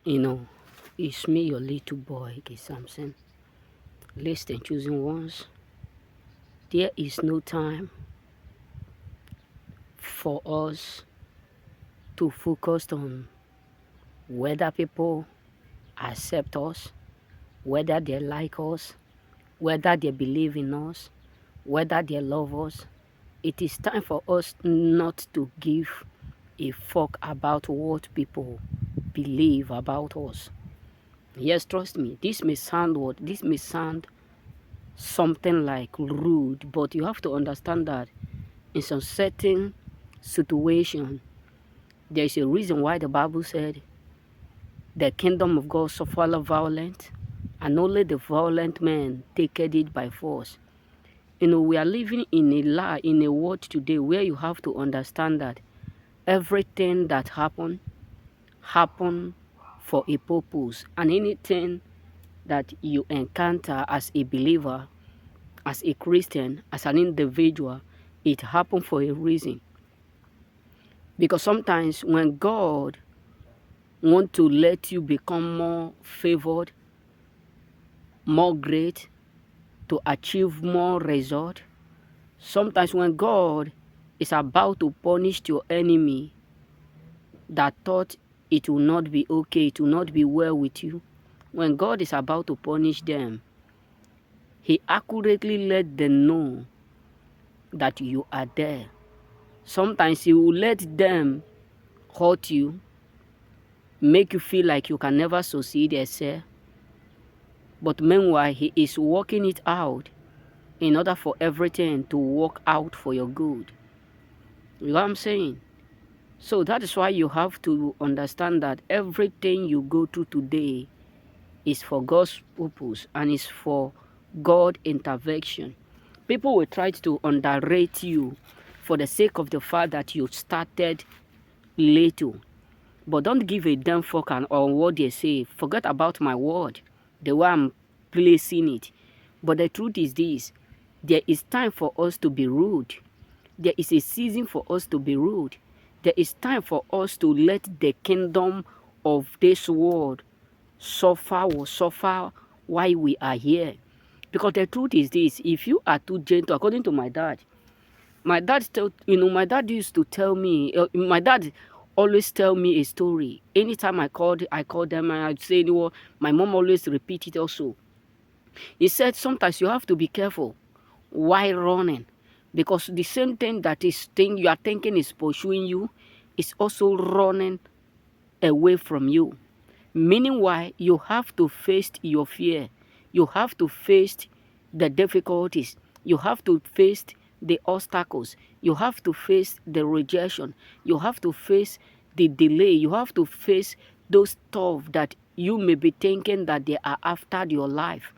You know, it's me, your little boy, K. Samson. Listen, choosing ones. There is no time for us to focus on whether people accept us, whether they like us, whether they believe in us, whether they love us. It is time for us not to give a fuck about what people believe about us. Yes, trust me, this may sound something like rude, but you have to understand that in some certain situation, there is a reason why the Bible said the kingdom of God suffereth violence, and only the violent man taketh it by force. You know, we are living in in a world today where you have to understand that everything that happen for a purpose, and anything that you encounter as a believer, as a Christian, as an individual, it happened for a reason. Because sometimes when God wants to let you become more favored, more great, to achieve more result, sometimes when God is about to punish your enemy that thought it will not be okay, it will not be well with you, when God is about to punish them, He accurately let them know that you are there. Sometimes He will let them hurt you, make you feel like you can never succeed yourself. But meanwhile, He is working it out in order for everything to work out for your good. You know what I'm saying? So that is why you have to understand that everything you go through today is for God's purpose and is for God's intervention. People will try to underrate you for the sake of the fact that you started little. But don't give a damn fuck on what they say. Forget about my word, the way I'm placing it. But the truth is this: there is time for us to be rude. There is a season for us to be rude. There is time for us to let the kingdom of this world suffer while we are here. Because the truth is this: if you are too gentle, according to my dad tell, my dad used to tell me, my dad always tell me a story. Anytime I called them and I'd say, my mom always repeat it also. He said sometimes you have to be careful while running, because the same thing you are thinking is pursuing you is also running away from you. Meaning why you have to face your fear. You have to face the difficulties. You have to face the obstacles. You have to face the rejection. You have to face the delay. You have to face those stuff that you may be thinking that they are after your life.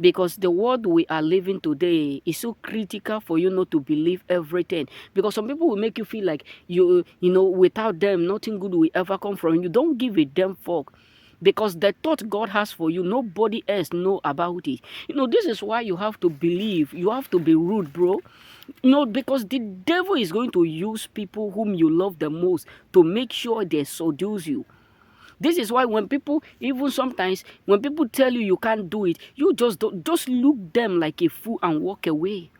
Because the world we are living today is so critical for you not to believe everything. Because some people will make you feel like without them, nothing good will ever come from you. Don't give a damn fuck. Because the thought God has for you, nobody else know about it. This is why you have to believe. You have to be rude, bro. Because the devil is going to use people whom you love the most to make sure they seduce you. This is why when people, even sometimes, when people tell you can't do it, you just look them like a fool and walk away.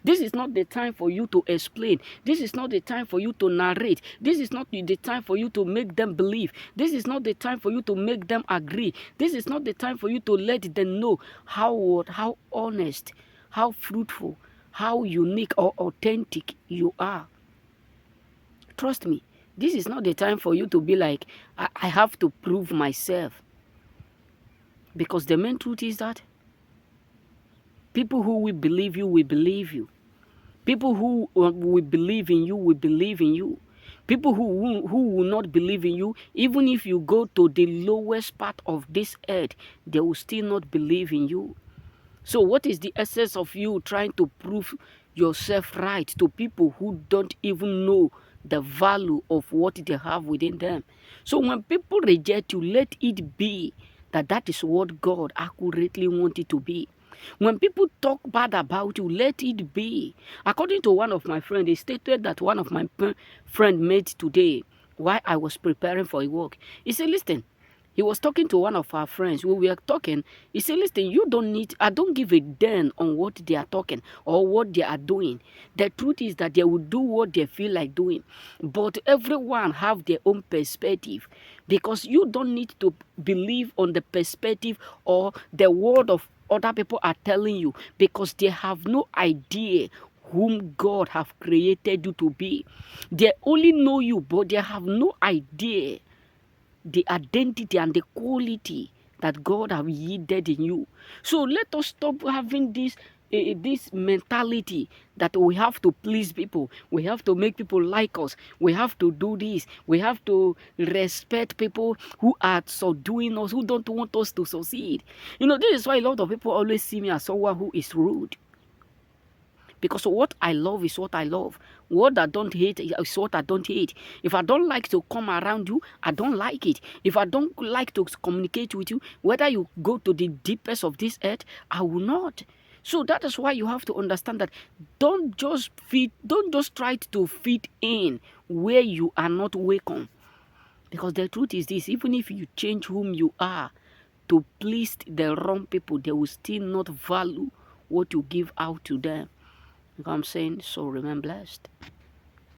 This is not the time for you to explain. This is not the time for you to narrate. This is not the time for you to make them believe. This is not the time for you to make them agree. This is not the time for you to let them know how honest, how fruitful, how unique or authentic you are. Trust me. This is not the time for you to be like, I have to prove myself. Because the main truth is that people who will believe you will believe you. People who will believe in you will believe in you. People who will not believe in you, even if you go to the lowest part of this earth, they will still not believe in you. So what is the essence of you trying to prove yourself right to people who don't even know the value of what they have within them? So when people reject you, let it be that is what God accurately wanted to be. When people talk bad about you, let it be. According to one of my friends, they stated that one of my friend made today while I was preparing for a work. He said, listen, He was talking to one of our friends. When we were talking, he said, listen, you don't need, I don't give a damn on what they are talking or what they are doing. The truth is that they will do what they feel like doing. But everyone have their own perspective, because you don't need to believe on the perspective or the word of other people are telling you, because they have no idea whom God have created you to be. They only know you, but they have no idea the identity and the quality that God have yielded in you. So let us stop having this mentality that we have to please people, we have to make people like us, we have to do this, we have to respect people who are subduing us, who don't want us to succeed. You know, this is why a lot of people always see me as someone who is rude. Because what I love is what I love. What I don't hate is what I don't hate. If I don't like to come around you, I don't like it. If I don't like to communicate with you, whether you go to the deepest of this earth, I will not. So that is why you have to understand that don't just try to fit in where you are not welcome. Because the truth is this, even if you change whom you are to please the wrong people, they will still not value what you give out to them. You know what I'm saying? So remain blessed.